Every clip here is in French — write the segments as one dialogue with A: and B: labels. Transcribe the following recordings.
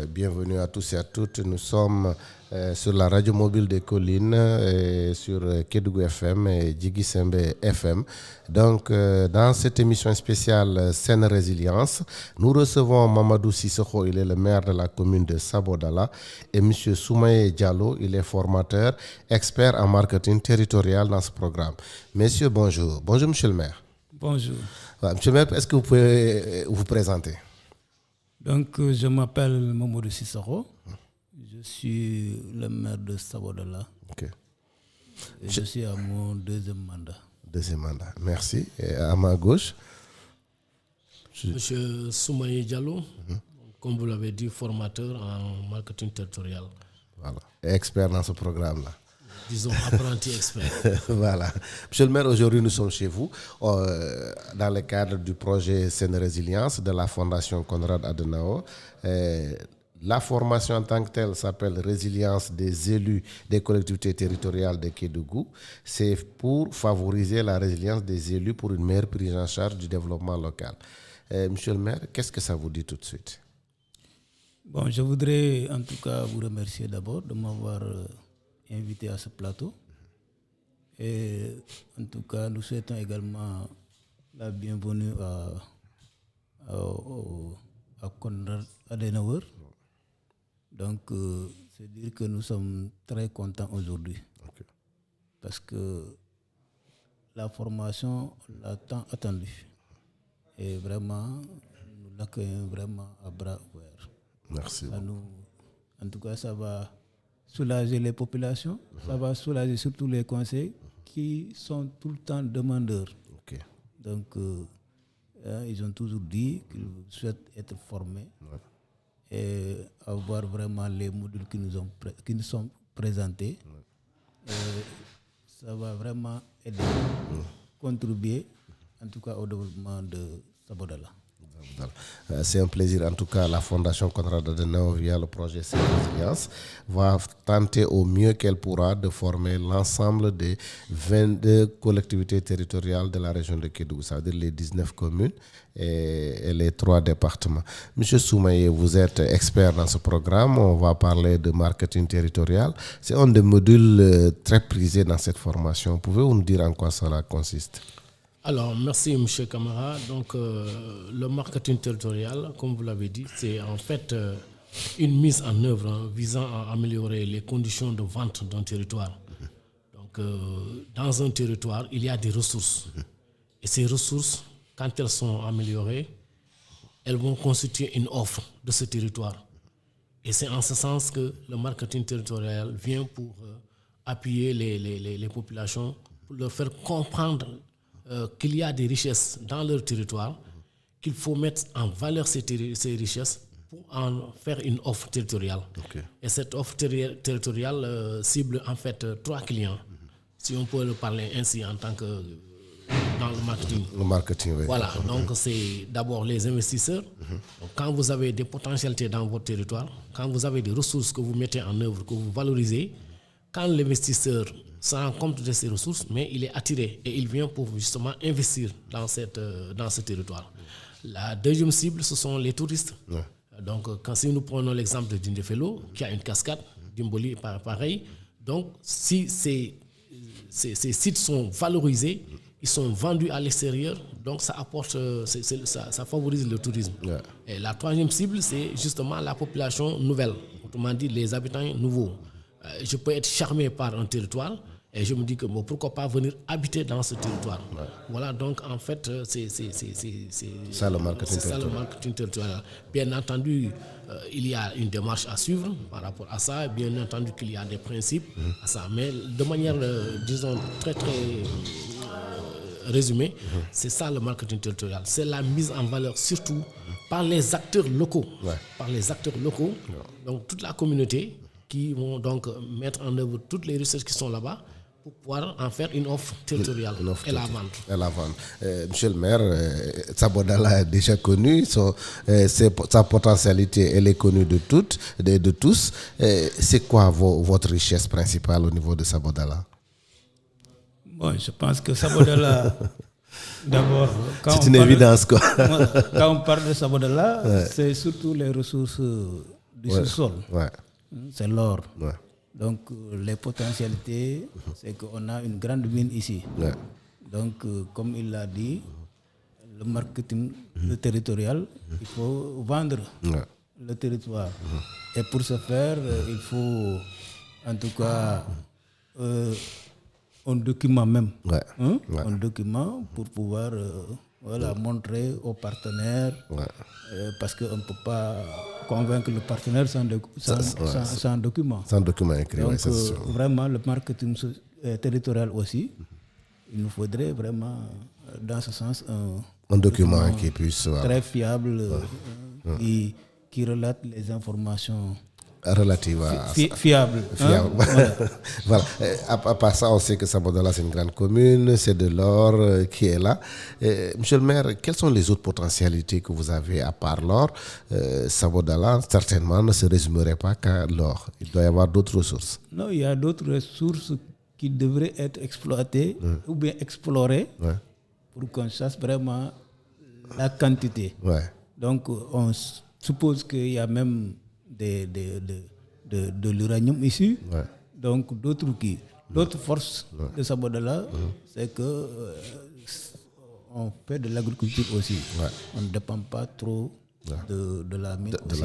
A: bienvenue à tous et à toutes. Nous sommes sur la radio mobile des collines, sur Kédougou FM et Djigui-Sembe FM. Donc, dans cette émission spéciale Scène Résilience, nous recevons Mamadou Sissoko, il est le maire de la commune de Sabodala, et M. Soumaye Diallo, il est formateur, expert en marketing territorial dans ce programme. Messieurs, bonjour. Bonjour, monsieur le maire.
B: Bonjour.
A: Monsieur le maire, est-ce que vous pouvez vous présenter?
B: Donc, je m'appelle Mamadou Sissoko. Je suis le maire de Sabodala.
A: Okay.
B: Et je suis à mon deuxième mandat.
A: Deuxième mandat, merci. Et à ma gauche,
C: Monsieur Soumaye Diallo, comme vous l'avez dit, formateur en marketing territorial.
A: Voilà, expert dans ce programme-là.
C: Disons apprenti expert.
A: Voilà. Monsieur le maire, aujourd'hui nous sommes chez vous dans le cadre du projet Scène Résilience de la Fondation Konrad Adenauer. La formation en tant que telle s'appelle Résilience des élus des collectivités territoriales de Kédougou. C'est pour favoriser la résilience des élus pour une meilleure prise en charge du développement local. Monsieur le maire, qu'est-ce que ça vous dit tout de suite?
B: Bon, je voudrais en tout cas vous remercier d'abord de m'avoir invité à ce plateau. Et en tout cas, nous souhaitons également la bienvenue à Konrad Adenauer. Donc, c'est dire que nous sommes très contents aujourd'hui.
A: Okay.
B: Parce que la formation l'a tant attendue. Et vraiment, nous l'accueillons vraiment à bras ouverts.
A: Merci.
B: En tout cas, ça va soulager les populations, ça va soulager surtout les conseils qui sont tout le temps demandeurs.
A: Okay.
B: Donc, ils ont toujours dit qu'ils souhaitent être formés.
A: Ouais.
B: Et avoir vraiment les modules qui nous sont présentés. Et ça va vraiment aider, contribuer en tout cas au développement de Sabodala.
A: C'est un plaisir. En tout cas, la Fondation Konrad Adenauer, via le projet Scène Résilience, va tenter au mieux qu'elle pourra de former l'ensemble des 22 collectivités territoriales de la région de Kédougou, c'est-à-dire les 19 communes et les 3 départements. Monsieur Soumaye, vous êtes expert dans ce programme. On va parler de marketing territorial. C'est un des modules très prisés dans cette formation. Pouvez-vous nous dire en quoi cela consiste?
C: Alors, merci M. Camara. Donc, le marketing territorial, comme vous l'avez dit, c'est en fait une mise en œuvre visant à améliorer les conditions de vente d'un territoire. Donc, dans un territoire, il y a des ressources. Et ces ressources, quand elles sont améliorées, elles vont constituer une offre de ce territoire. Et c'est en ce sens que le marketing territorial vient pour appuyer les populations, pour leur faire comprendre qu'il y a des richesses dans leur territoire, qu'il faut mettre en valeur ces richesses pour en faire une offre territoriale. Okay. Et cette offre territoriale cible en fait 3 clients, si on peut le parler ainsi en tant que dans le marketing.
A: Le marketing, oui.
C: Voilà, donc c'est d'abord les investisseurs. Donc, quand vous avez des potentialités dans votre territoire, quand vous avez des ressources que vous mettez en œuvre, que vous valorisez, quand l'investisseur se rend compte de ces ressources, mais il est attiré et il vient pour justement investir dans ce territoire. La deuxième cible, ce sont les touristes. Ouais. Donc, si nous prenons l'exemple de Dindefelo, qui a une cascade, Dimboli, pareil. Donc, si ces sites sont valorisés, ils sont vendus à l'extérieur, donc ça apporte, ça favorise le tourisme. Ouais. Et la troisième cible, c'est justement la population nouvelle, autrement dit les habitants nouveaux. Je peux être charmé par un territoire et je me dis que bon, pourquoi pas venir habiter dans ce territoire. Ouais. Voilà, donc en fait, c'est
A: ça le marketing
C: territorial. Bien entendu, il y a une démarche à suivre par rapport à ça. Bien entendu qu'il y a des principes à ça. Mais de manière, disons, très résumée, c'est ça le marketing territorial. C'est la mise en valeur surtout par les acteurs locaux. Ouais. Par les acteurs locaux, donc toute la communauté, qui vont donc mettre en œuvre toutes les recherches qui sont là-bas pour pouvoir en faire une offre territoriale et la vendre.
A: Monsieur le maire, Sabodala est déjà connu, sa potentialité elle est connue de tous. C'est quoi votre richesse principale au niveau de Sabodala?
B: Bon, je pense que Sabodala D'abord,
A: c'est une évidence, quoi.
B: Quand on parle de Sabodala, c'est surtout les ressources du sous-sol.
A: Ouais.
B: C'est l'or.
A: Ouais.
B: Donc, les potentialités, c'est qu'on a une grande mine ici.
A: Ouais.
B: Donc, comme il l'a dit, le marketing territorial, il faut vendre le territoire. Et pour ce faire, il faut, en tout cas, un document même. Un document pour pouvoir montrer aux partenaires. Parce qu'on ne peut pas convaincre le partenaire sans document.
A: Sans document écrit.
B: Donc, vraiment, le marketing territorial aussi, il nous faudrait vraiment, dans ce sens,
A: un document qui puisse...
B: très fiable, qui relate les informations
A: relatives à...
B: fiables.
A: Voilà. À part ça, on sait que Sabodala, c'est une grande commune, c'est de l'or qui est là. Monsieur le maire, quelles sont les autres potentialités que vous avez à part l'or? Sabodala, certainement, ne se résumerait pas qu'à l'or. Il doit y avoir d'autres ressources.
B: Non, il y a d'autres ressources qui devraient être exploitées ou bien explorées pour qu'on sache vraiment la quantité. Donc, on suppose qu'il y a même de l'uranium ici. Donc, d'autres forces de Sabodala, c'est que on fait de l'agriculture aussi. On ne dépend pas trop de la mine aussi,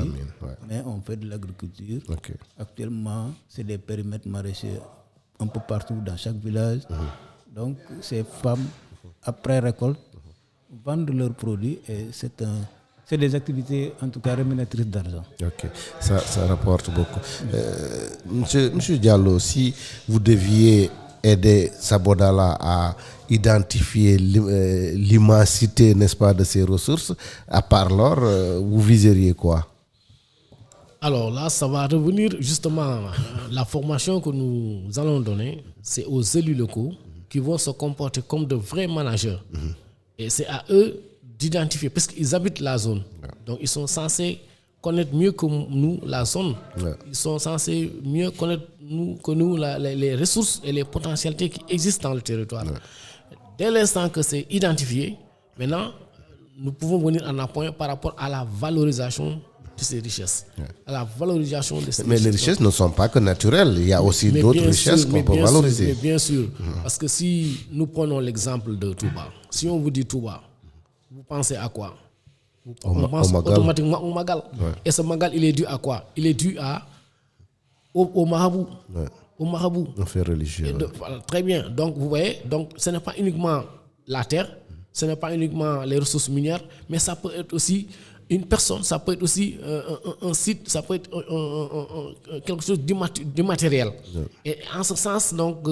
B: mais on fait de l'agriculture. Actuellement, c'est des périmètres maraîchers un peu partout dans chaque village. Donc, ces femmes, après récolte, vendent leurs produits et c'est des activités, en tout cas, rémunératrices d'argent.
A: Ça rapporte beaucoup. Monsieur Diallo, si vous deviez aider Sabodala à identifier l'immensité, n'est-ce pas, de ses ressources, à part l'or, vous viseriez quoi?
C: Alors là, ça va revenir justement, la formation que nous allons donner, c'est aux élus locaux qui vont se comporter comme de vrais managers. Et c'est à eux d'identifier, parce qu'ils habitent la zone. Donc ils sont censés connaître mieux que nous la zone. Ils sont censés mieux connaître que nous les ressources et les potentialités qui existent dans le territoire. Dès l'instant que c'est identifié, maintenant, nous pouvons venir en appoint par rapport à la valorisation de ces richesses. À la valorisation de ces
A: mais
C: richesses.
A: Les richesses ne sont pas que naturelles. Il y a aussi d'autres richesses qu'on peut valoriser.
C: Mais bien sûr. Parce que si nous prenons l'exemple de Touba, si on vous dit Touba, vous pensez à quoi? On pense automatiquement au Magal. Et ce Magal, il est dû à quoi? Il est dû au marabout. Au marabout.
A: On fait religieux.
C: Très bien. Donc, vous voyez, ce n'est pas uniquement la terre, ce n'est pas uniquement les ressources minières, mais ça peut être aussi une personne, ça peut être aussi un site, ça peut être quelque chose d'immatériel. Et en ce sens, donc,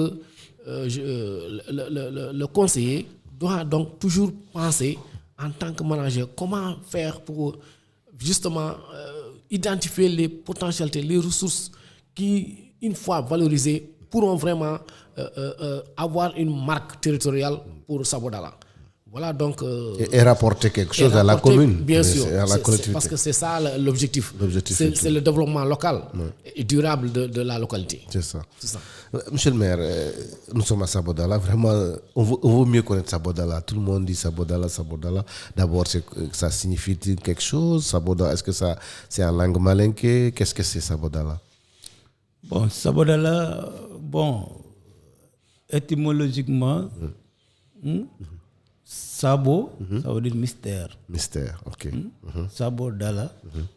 C: le conseiller doit donc toujours penser en tant que manager, comment faire pour justement identifier les potentialités, les ressources qui, une fois valorisées, pourront vraiment avoir une marque territoriale pour Sabodala. Voilà donc.
A: Et rapporter quelque chose à la commune.
C: Bien sûr.
A: À la collectivité.
C: Parce que c'est ça l'objectif. C'est le développement local et durable de la localité.
A: C'est ça. Monsieur le maire, nous sommes à Sabodala. Vraiment, on veut mieux connaître Sabodala. Tout le monde dit Sabodala, Sabodala. D'abord, ça signifie quelque chose. Sabodala, est-ce que c'est en langue malinké? Qu'est-ce que c'est Sabodala?
B: Bon, Sabodala, étymologiquement, Sabo, ça veut dire mystère.
A: Mystère, ok.
B: Sabodala,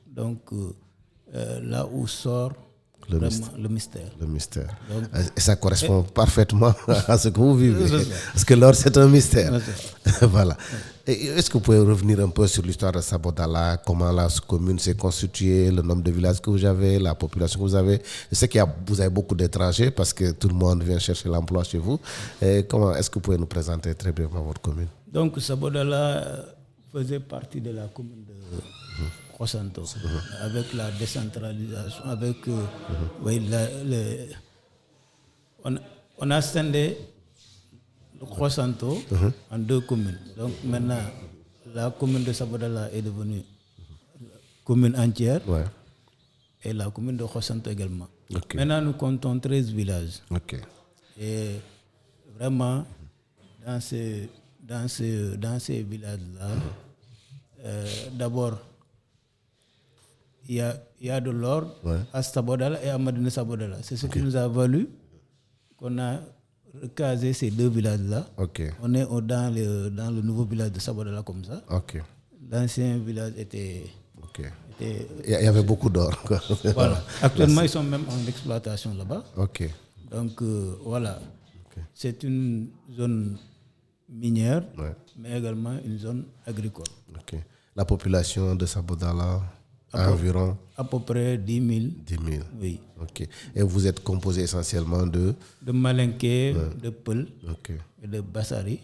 B: donc là où sort le mystère.
A: Le mystère. Donc, et ça correspond parfaitement à ce que vous vivez. Parce que l'or, c'est un mystère. Voilà. Est-ce que vous pouvez revenir un peu sur l'histoire de Sabodala, comment la commune s'est constituée, le nombre de villages que vous avez, la population que vous avez? Je sais que vous avez beaucoup d'étrangers parce que tout le monde vient chercher l'emploi chez vous. Est-ce que vous pouvez nous présenter très brièvement votre commune? Donc,
B: Sabodala faisait partie de la commune de Khosanto, avec la décentralisation, avec on a scindé le Khosanto en deux communes. Donc maintenant, la commune de Sabodala est devenue commune entière et la commune de Khosanto également. Maintenant, nous comptons 13 villages. Et vraiment, dans ces dans ces villages-là, d'abord, il y a de l'or à Sabodala et à Madina Sabodala. C'est ce qui nous a valu qu'on a recasé ces deux villages-là. On est dans le nouveau village de Sabodala comme ça. L'ancien village était...
A: Il y avait beaucoup d'or.
B: Voilà. Actuellement, ils sont même en exploitation là-bas. Donc, voilà. C'est une zone minière, mais également une zone agricole.
A: La population de Sabodala, environ?
B: À peu près 10 000.
A: 10 000.
B: Oui.
A: Et vous êtes composé essentiellement de
B: Malinké, de Peul et de Bassari.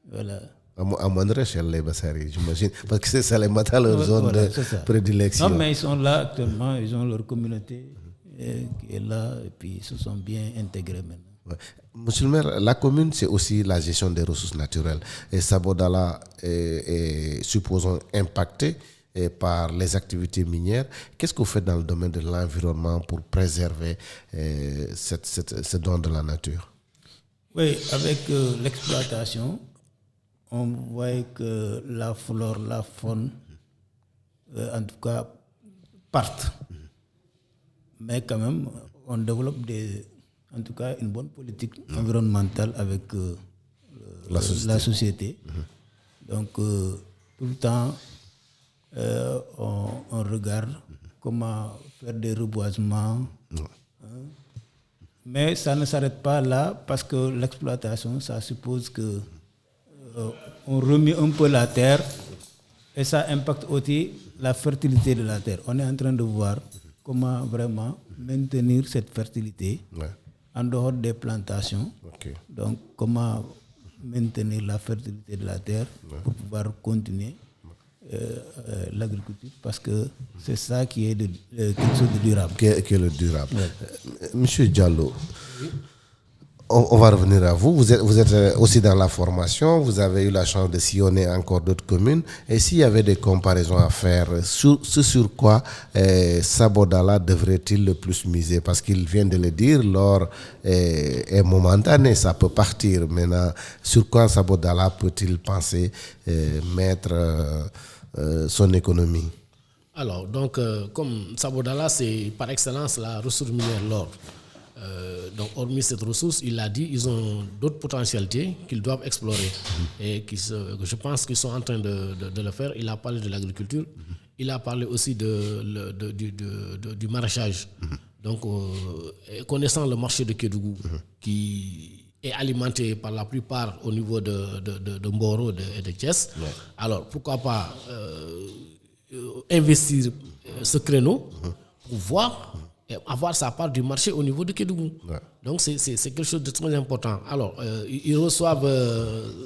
B: Voilà.
A: À moindre échelle, les Bassari, j'imagine. Parce que c'est ça, les matins, leur zone de prédilection.
B: Non, mais ils sont là actuellement, ils ont leur communauté qui est là, et puis ils se sont bien intégrés maintenant.
A: Monsieur le maire, la commune, c'est aussi la gestion des ressources naturelles. Et Sabodala est supposons, impacté par les activités minières. Qu'est-ce que vous faites dans le domaine de l'environnement pour préserver ce don de la nature?
B: Oui, avec l'exploitation, on voit que la flore, la faune, en tout cas, partent. Mais quand même, on développe en tout cas une bonne politique environnementale avec la société. Donc, tout le temps, on regarde comment faire des reboisements. Mais ça ne s'arrête pas là parce que l'exploitation, ça suppose que on remet un peu la terre et ça impacte aussi la fertilité de la terre. On est en train de voir comment vraiment maintenir cette fertilité en dehors des plantations. Donc, comment maintenir la fertilité de la terre pour pouvoir continuer l'agriculture, parce que c'est ça qui est quelque chose de durable.
A: Qui est le durable. Monsieur Diallo, on va revenir à vous. Vous êtes aussi dans la formation. Vous avez eu la chance de sillonner encore d'autres communes. Et s'il y avait des comparaisons à faire, sur quoi Sabodala devrait-il le plus miser? Parce qu'il vient de le dire, l'or est momentané, ça peut partir. Maintenant, sur quoi Sabodala peut-il penser mettre son économie?
C: Alors, donc, comme Sabodala, c'est par excellence la ressource minière, l'or. Donc, hormis cette ressource, il a dit, ils ont d'autres potentialités qu'ils doivent explorer et je pense qu'ils sont en train de le faire. Il a parlé de l'agriculture, il a parlé aussi du maraîchage. Donc, connaissant le marché de Kédougou, qui est alimenté par la plupart au niveau de Mboro et de Thiès, alors pourquoi pas investir ce créneau pour voir et avoir sa part du marché au niveau de Kédougou. Donc c'est quelque chose de très important. Alors, ils reçoivent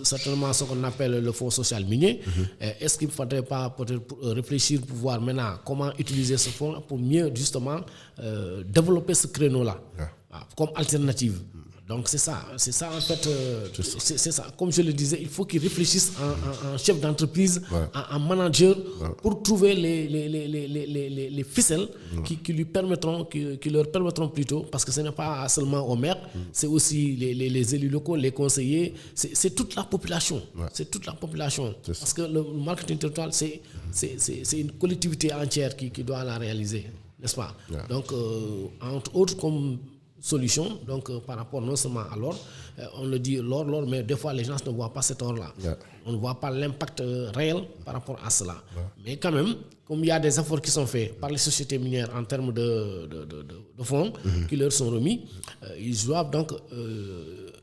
C: certainement ce qu'on appelle le fonds social minier. Est-ce qu'il ne faudrait pas peut-être réfléchir pour voir maintenant comment utiliser ce fonds pour mieux justement développer ce créneau-là comme alternative? Donc c'est ça en fait, c'est ça. Comme je le disais, il faut qu'ils réfléchissent en chef d'entreprise, en manager, pour trouver les ficelles qui leur permettront plutôt, parce que ce n'est pas seulement au maire, c'est aussi les élus locaux, les conseillers, c'est toute la population. C'est toute la population. Parce que le marketing territorial, c'est une collectivité entière qui doit la réaliser, n'est-ce pas? Donc, entre autres, comme solution, donc par rapport non seulement à l'or, on le dit l'or, mais des fois les gens ne voient pas cet or-là. On ne voit pas l'impact réel par rapport à cela. Mais quand même, comme il y a des efforts qui sont faits par les sociétés minières en termes de fonds qui leur sont remis, ils doivent donc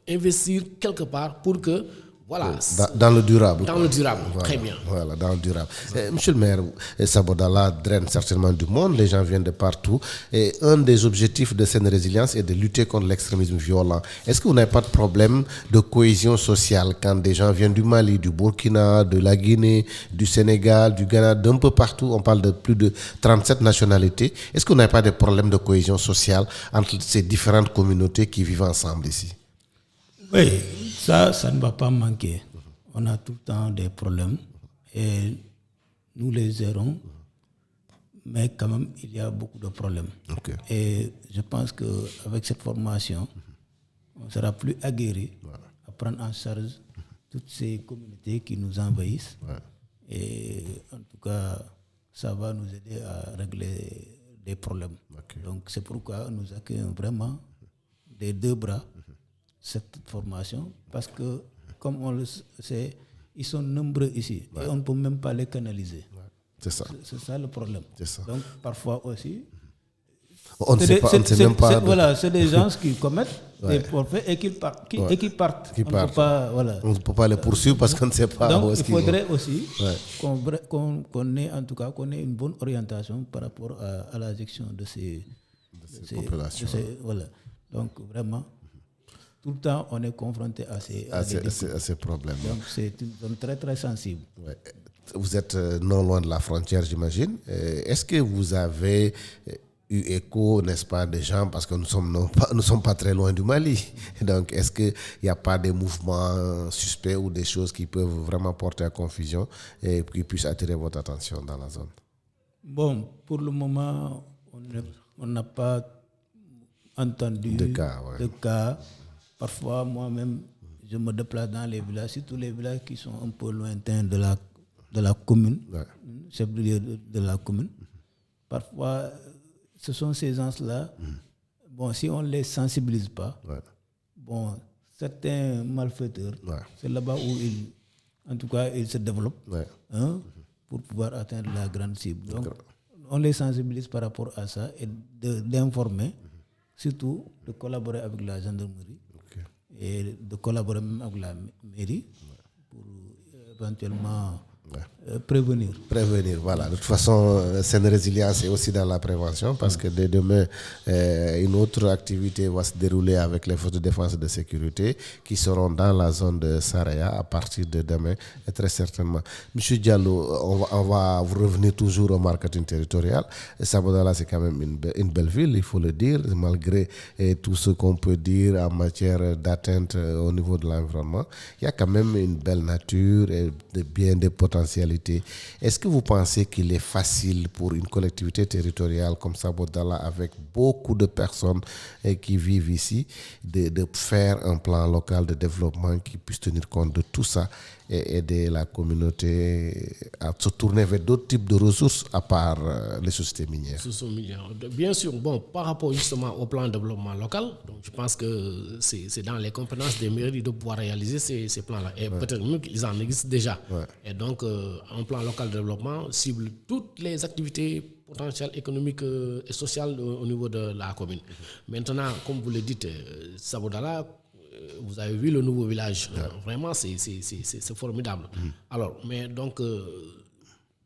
C: investir quelque part pour que voilà,
A: dans le durable.
C: Dans le durable, voilà, très bien.
A: Voilà, dans le durable. Monsieur le maire, Sabodala draine certainement du monde, les gens viennent de partout. Et un des objectifs de cette résilience est de lutter contre l'extrémisme violent. Est-ce que vous n'avez pas de problème de cohésion sociale quand des gens viennent du Mali, du Burkina, de la Guinée, du Sénégal, du Ghana, d'un peu partout? On parle de plus de 37 nationalités. Est-ce que vous n'avez pas de problème de cohésion sociale entre ces différentes communautés qui vivent ensemble ici?
B: Oui, ça ne va pas manquer. On a tout le temps des problèmes et nous les gérons, mais quand même, il y a beaucoup de problèmes. Et je pense qu'avec cette formation, on sera plus aguerri à prendre en charge toutes ces communautés qui nous envahissent. Et en tout cas, ça va nous aider à régler des problèmes. Donc c'est pourquoi nous accueillons vraiment des deux bras cette formation, parce que comme on le sait, ils sont nombreux ici et on ne peut même pas les canaliser.
A: C'est ça.
B: C'est ça le problème.
A: Ça.
B: Donc parfois aussi,
A: on ne sait même pas.
B: Voilà, c'est des gens qui commettent des forfaits et qui partent. On
A: ne peut pas les poursuivre parce qu'on ne sait pas.
B: Donc il faudrait aussi qu'on ait en tout cas une bonne orientation par rapport à la gestion de ces
A: populations.
B: Voilà. Donc vraiment, tout le temps on est confronté à ces
A: problèmes.
B: Donc c'est une zone très très sensible.
A: Vous êtes non loin de la frontière, j'imagine. Est-ce que vous avez eu écho, n'est-ce pas, des gens, parce que nous sommes pas très loin du Mali. Donc, est-ce qu'il n'y a pas des mouvements suspects ou des choses qui peuvent vraiment porter à confusion et qui puissent attirer votre attention dans la zone?
B: Bon, pour le moment, on n'a pas entendu
A: de cas.
B: Parfois, moi-même, je me déplace dans les villages, surtout les villages qui sont un peu lointains de la commune, chef-lieu de la commune. Parfois, ce sont ces gens-là, bon, si on ne les sensibilise pas, bon, certains malfaiteurs, c'est là-bas où ils se développent pour pouvoir atteindre la grande cible. Donc, on les sensibilise par rapport à ça et d'informer, surtout de collaborer avec la gendarmerie et de collaborer même avec la mairie pour éventuellement prévenir,
A: voilà. De toute façon, cette résilience est aussi dans la prévention parce que dès demain, une autre activité va se dérouler avec les forces de défense et de sécurité qui seront dans la zone de Saraya à partir de demain, et très certainement. Monsieur Diallo, on va vous revenir toujours au marketing territorial. Sabodala, c'est quand même une belle ville, il faut le dire, malgré tout ce qu'on peut dire en matière d'atteinte au niveau de l'environnement. Il y a quand même une belle nature et bien des potentialités. Est-ce que vous pensez qu'il est facile pour une collectivité territoriale comme Sabodala, avec beaucoup de personnes qui vivent ici, de faire un plan local de développement qui puisse tenir compte de tout ça et aider la communauté à se tourner vers d'autres types de ressources à part les sociétés minières?
C: Bien sûr, bon, par rapport justement au plan de développement local, donc je pense que c'est dans les compétences des mairies de pouvoir réaliser ces plans-là. Et peut-être même qu'ils en existent déjà. Et donc, un plan local de développement cible toutes les activités potentielles économiques et sociales au niveau de la commune. Maintenant, comme vous le dites, Sabodala, vous avez vu le nouveau village. Vraiment, c'est formidable. Alors, mais donc,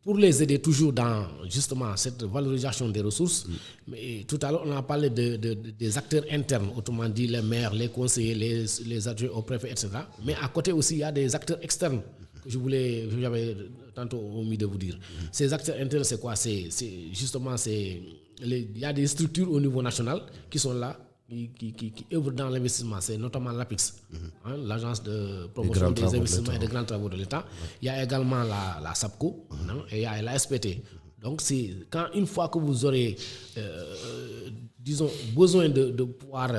C: pour les aider toujours dans justement cette valorisation des ressources, mais tout à l'heure, on a parlé des acteurs internes, autrement dit les maires, les conseillers, les adjoints au préfet, etc. Mais à côté aussi, il y a des acteurs externes que j'avais tantôt omis de vous dire. Ces acteurs internes, c'est quoi? Il y a des structures au niveau national qui sont là, qui œuvrent dans l'investissement. C'est notamment l'APIX, l'agence de promotion des investissements et des grands travaux de l'État. Il y a également la SAPCO et il y a la SPT. Donc, une fois que vous aurez, besoin de pouvoir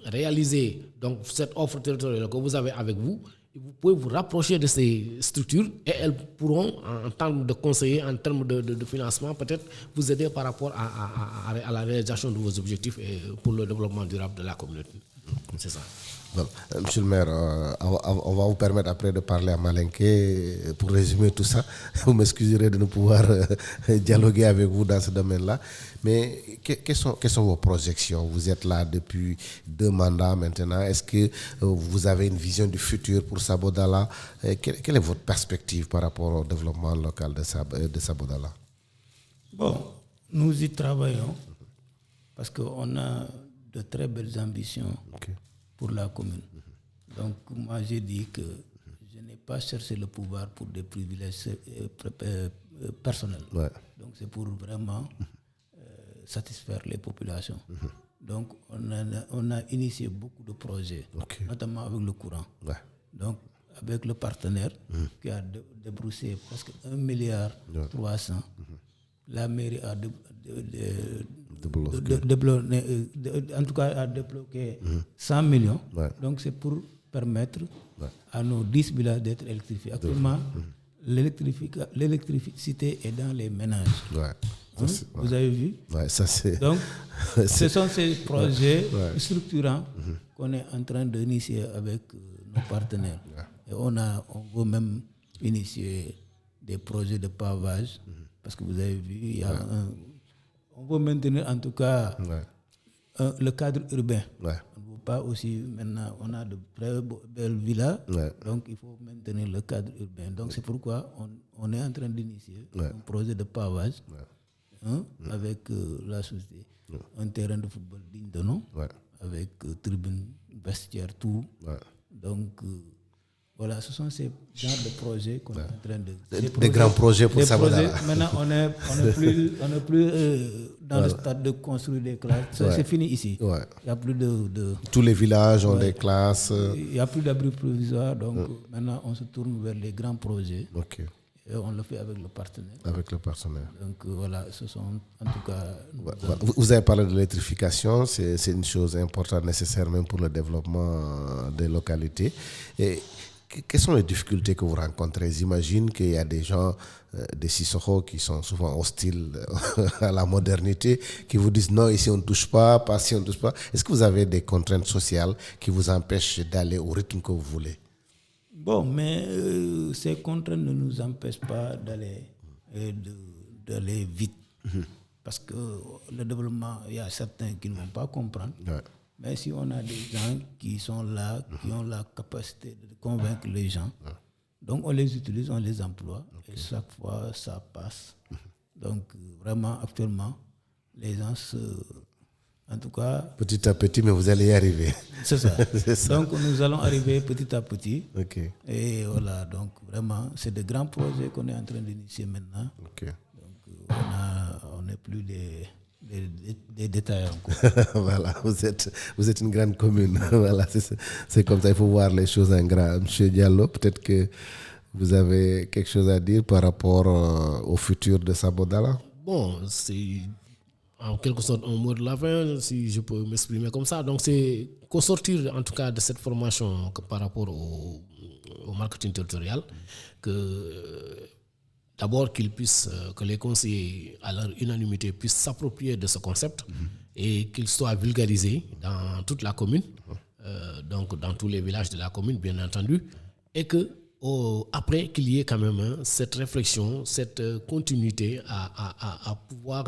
C: réaliser donc, cette offre territoriale que vous avez avec vous, vous pouvez vous rapprocher de ces structures et elles pourront, en termes de conseillers, en termes de financement, peut-être vous aider par rapport à la réalisation de vos objectifs et pour le développement durable de la communauté. C'est ça.
A: Bon, monsieur le maire, on va vous permettre après de parler à Malinké pour résumer tout ça. Vous m'excuserez de ne pouvoir dialoguer avec vous dans ce domaine-là. Mais quelles sont vos projections? Vous êtes là depuis 2 mandats maintenant. Est-ce que vous avez une vision du futur pour Sabodala? Quelle est votre perspective par rapport au développement local de Sabodala?
B: Bon, nous y travaillons parce qu'on a de très belles ambitions pour la commune. Donc, moi, j'ai dit que je n'ai pas cherché le pouvoir pour des privilèges personnels. Donc, c'est pour vraiment satisfaire les populations. Donc, on a initié beaucoup de projets, notamment avec le courant. Donc, avec le partenaire qui a débroussé presque 1,3 milliard, la mairie a débloqué 100 millions. Donc, c'est pour permettre à nos 10 villages d'être électrifiés. Actuellement, l'électricité est dans les ménages.
A: Ouais.
B: Vous avez vu?
A: Ouais, ça c'est.
B: Donc, ce sont ces projets structurants qu'on est en train d'initier avec nos partenaires. Et on veut même initier des projets de pavage, parce que vous avez vu, il y a on veut maintenir en tout cas le cadre urbain.
A: Ouais.
B: On ne veut pas aussi, maintenant, on a de très belles villas, donc il faut maintenir le cadre urbain. Donc c'est pourquoi on est en train d'initier un projet de pavage avec la société. Un terrain de football digne de nom, avec tribune, vestiaire, tout. Donc voilà, ce sont ces genres de projets qu'on est en train de...
A: Des grands projets pour Sabodala.
B: Maintenant, on n'est plus dans le stade de construire des classes. C'est fini ici. Il n'y a plus de...
A: Tous les villages ont des classes.
B: Il n'y a plus d'abri provisoire. Donc maintenant, on se tourne vers les grands projets. Et on le fait avec le partenaire. Donc voilà, ce sont en tout cas...
A: Vous avez parlé de l'électrification, c'est une chose importante, nécessaire même pour le développement des localités. Et quelles sont les difficultés que vous rencontrez? J'imagine qu'il y a des gens des Sissoko qui sont souvent hostiles à la modernité, qui vous disent non, ici on ne touche pas, pas si on ne touche pas. Est-ce que vous avez des contraintes sociales qui vous empêchent d'aller au rythme que vous voulez?
B: Bon, mais ces contraintes ne nous empêchent pas d'aller vite. Parce que le développement, il y a certains qui ne vont pas comprendre. Mais si on a des gens qui sont là, qui ont la capacité de convaincre les gens, donc on les utilise, on les emploie, et chaque fois ça passe. Donc vraiment, actuellement, les gens en tout cas...
A: Petit à petit, mais vous allez y arriver.
B: C'est ça. Donc nous allons arriver petit à petit.
A: Et
B: voilà, donc vraiment, c'est de grands projets qu'on est en train d'initier maintenant. Donc on n'est plus des détails encore.
A: Voilà, vous êtes une grande commune. Voilà, c'est comme ça, il faut voir les choses en grand. Monsieur Diallo, peut-être que vous avez quelque chose à dire par rapport au futur de Sabodala?
C: Bon, c'est en quelque sorte un mot de la fin, si je peux m'exprimer comme ça. Donc c'est qu'au sortir en tout cas de cette formation par rapport au marketing territorial, que d'abord que les conseillers à leur unanimité puissent s'approprier de ce concept et qu'il soit vulgarisé dans toute la commune, donc dans tous les villages de la commune bien entendu, et que après qu'il y ait quand même cette réflexion, cette continuité à pouvoir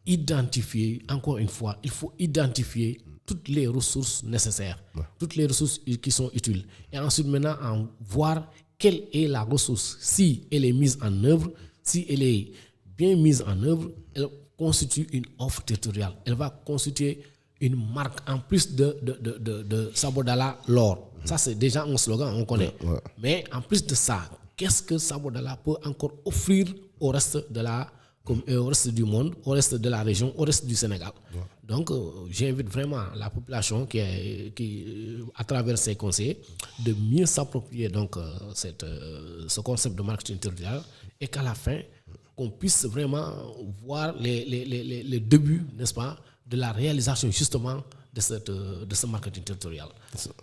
C: identifier, encore une fois, il faut identifier toutes les ressources nécessaires, toutes les ressources qui sont utiles. Et ensuite maintenant, en voir quelle est la ressource. Si elle est mise en œuvre, si elle est bien mise en œuvre, elle constitue une offre territoriale. Elle va constituer une marque en plus de Sabodala l'or. Ça, c'est déjà un slogan, on connaît. Mais en plus de ça, qu'est-ce que Sabodala peut encore offrir au reste au reste du monde, au reste de la région, au reste du Sénégal? Donc, j'invite vraiment la population qui à travers ses conseillers, de mieux s'approprier donc ce concept de marketing territorial, et qu'à la fin, qu'on puisse vraiment voir les débuts, n'est-ce pas, de la réalisation justement de ce marketing territorial.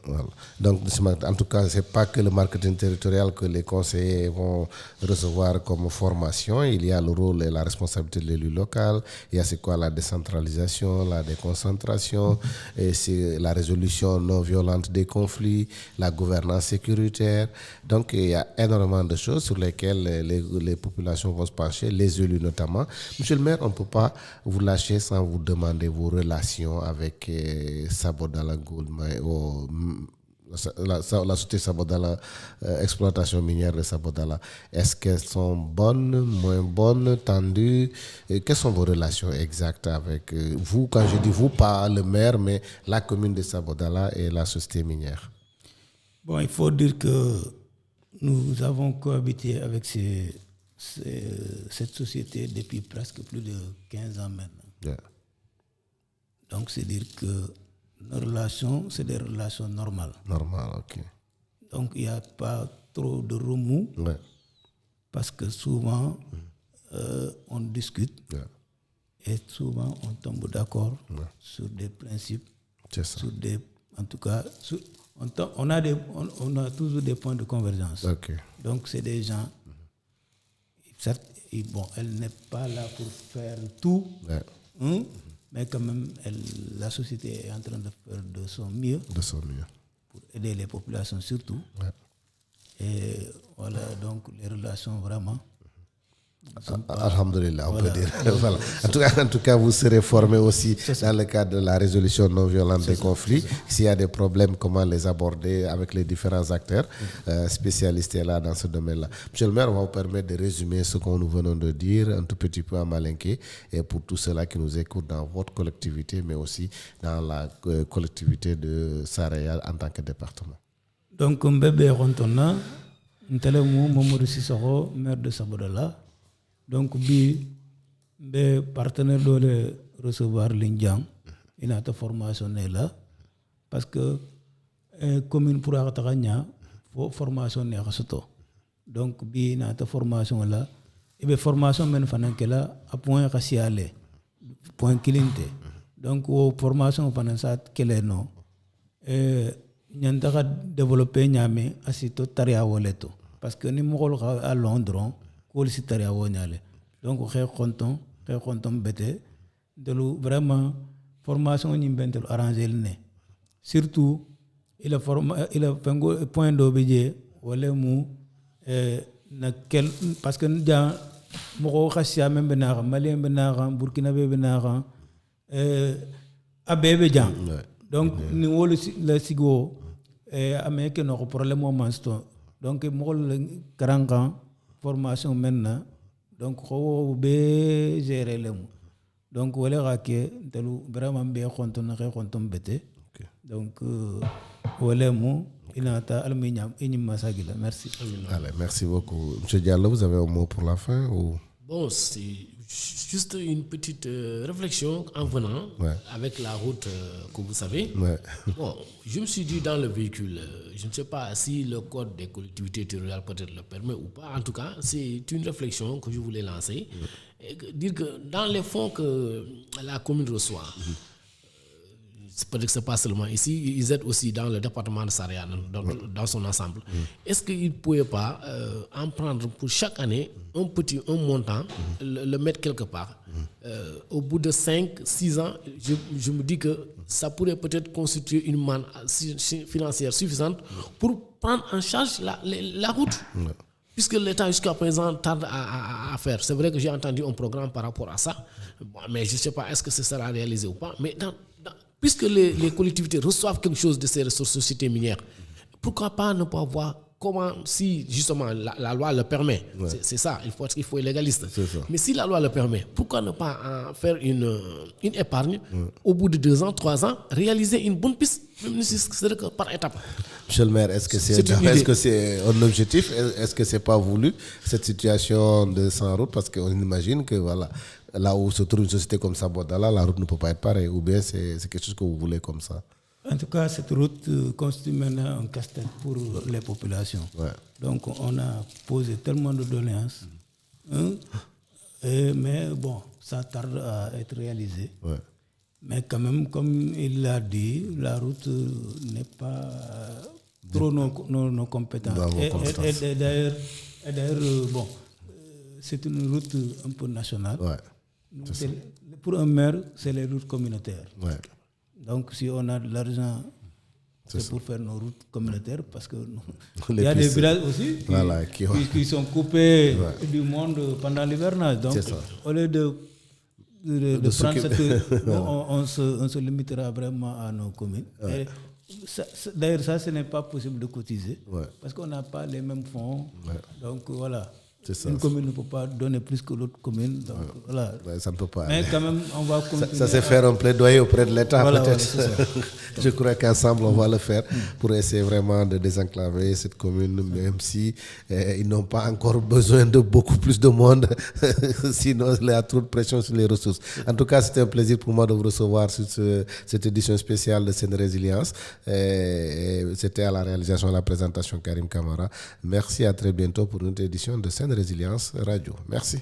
A: Voilà. Donc, en tout cas, ce n'est pas que le marketing territorial que les conseillers vont recevoir comme formation. Il y a le rôle et la responsabilité de l'élu local. Il y a c'est quoi la décentralisation, la déconcentration, et c'est la résolution non violente des conflits, la gouvernance sécuritaire. Donc, il y a énormément de choses sur lesquelles les populations vont se pencher, les élus notamment. Monsieur le maire, on ne peut pas vous lâcher sans vous demander vos relations avec Sabodala Goldmine, la société Sabodala, exploitation minière de Sabodala. Est-ce qu'elles sont bonnes, moins bonnes, tendues? Quelles sont vos relations exactes avec vous? Quand je dis vous, pas le maire, mais la commune de Sabodala et la société minière.
B: Bon, il faut dire que nous avons cohabité avec cette société depuis presque plus de 15 ans maintenant. Donc, c'est dire que nos relations, c'est des relations normales. Donc, il n'y a pas trop de remous, parce que souvent, on discute et souvent, on tombe d'accord sur des principes, en tout cas, on a toujours des points de convergence.
A: Ok.
B: Donc, c'est des gens, certes, elle n'est pas là pour faire tout,
A: Ouais.
B: mais quand même, la société est en train de faire de son mieux.
A: De son mieux.
B: Pour aider les populations surtout.
A: Ouais.
B: Et voilà, donc les relations vraiment.
A: Alhamdulillah, on peut dire. Voilà. En tout cas, vous serez formé aussi dans le cadre de la résolution non violente des conflits. S'il y a des problèmes, comment les aborder avec les différents acteurs spécialistes là dans ce domaine-là. Monsieur le maire, on va vous permettre de résumer ce que nous venons de dire un tout petit peu à Malinké et pour tous ceux-là qui nous écoutent dans votre collectivité, mais aussi dans la collectivité de Saraya en tant que département.
B: Donc, Mbebe Rontona, Ntelemou Mamoudou Sissoko, maire de Sabodala. Donc, be partenaire de recevoir l'Indian, il a ta formation là, parce que commune pour Arataganya, formation n'est pas. Donc, il a ta formation là, et bien formation men fanan là, à point racial, point kilinte. Donc, formation fanan ça qu'elle non, nyandaka développer nyame asito taria woleto, parce que ni mogol à Londres. Donc, je suis content de vraiment formation ni bentel arranger le nez. Surtout, il a un point d'obédier wala mu parce que déjà moko khassia même benara malien benara burkinabé benara abebe jang. Donc ni wolu la sigo ameke no problème au mansto. Donc moko karanga formation maintenant donc on be gérer le mot donc wala rake telu vraiment be konton bete donc wala mo inata aluminium inyima sagila merci.
A: Allez, merci beaucoup. Monsieur Diallo, vous avez un mot pour la fin ou?
C: Bon, c'est juste une petite réflexion en venant avec la route que vous savez.
A: Ouais.
C: Bon, je me suis dit dans le véhicule, je ne sais pas si le code des collectivités territoriales peut-être le permet ou pas. En tout cas, c'est une réflexion que je voulais lancer. Et dire que dans les fonds que la commune reçoit, peut-être que ce n'est pas seulement ici, ils aident aussi dans le département de Saraya, dans son ensemble. Est-ce qu'ils ne pouvaient pas en prendre pour chaque année un montant, le mettre quelque part. Au bout de 5-6 ans, je me dis que ça pourrait peut-être constituer une manne financière suffisante pour prendre en charge la route. Puisque l'État jusqu'à présent tarde à faire. C'est vrai que j'ai entendu un programme par rapport à ça, mais je ne sais pas est-ce que ce sera réalisé ou pas. Mais puisque les collectivités reçoivent quelque chose de ces ressources sociétés minières, pourquoi pas ne pas voir comment, si justement la loi le permet, c'est ça, il faut être légaliste. Mais si la loi le permet, pourquoi ne pas en faire une épargne au bout de 2 ans, 3 ans, réaliser une bonne piste, même si c'est que par étape.
A: Monsieur le maire, est-ce que c'est un objectif? Est-ce que c'est pas voulu, cette situation de sans route? Parce qu'on imagine que voilà, là où se trouve une société comme Sabodala, la route ne peut pas être pareille. Ou bien c'est quelque chose que vous voulez comme ça?
B: En tout cas, cette route constitue maintenant un casse-tête pour les populations. Donc, on a posé tellement de doléances. Mais bon, ça tarde à être réalisé. Mais quand même, comme il l'a dit, la route n'est pas trop nos compétences. Et d'ailleurs, bon, c'est une route un peu nationale. Pour un maire, c'est les routes communautaires. Donc, si on a de l'argent, c'est pour faire nos routes communautaires, parce que il y a des villages aussi qui sont coupés du monde pendant l'hivernage. Donc, au lieu de prendre cette... on se limitera vraiment à nos communes. D'ailleurs, ça, ce n'est pas possible de cotiser, parce qu'on n'a pas les mêmes fonds. Donc, voilà. Une commune ne peut pas donner plus que l'autre commune. Donc, voilà.
A: Ça ne peut pas.
B: Mais quand même, on va continuer.
A: Ça c'est faire un plaidoyer auprès de l'État, peut-être. Je crois qu'ensemble, on va le faire pour essayer vraiment de désenclaver cette commune, même si ils n'ont pas encore besoin de beaucoup plus de monde. Sinon, il y a trop de pression sur les ressources. En tout cas, c'était un plaisir pour moi de vous recevoir sur cette édition spéciale de Scène Résilience. C'était à la réalisation et la présentation Karim Kamara. Merci, à très bientôt pour une autre édition de Scène Résilience Radio. Merci.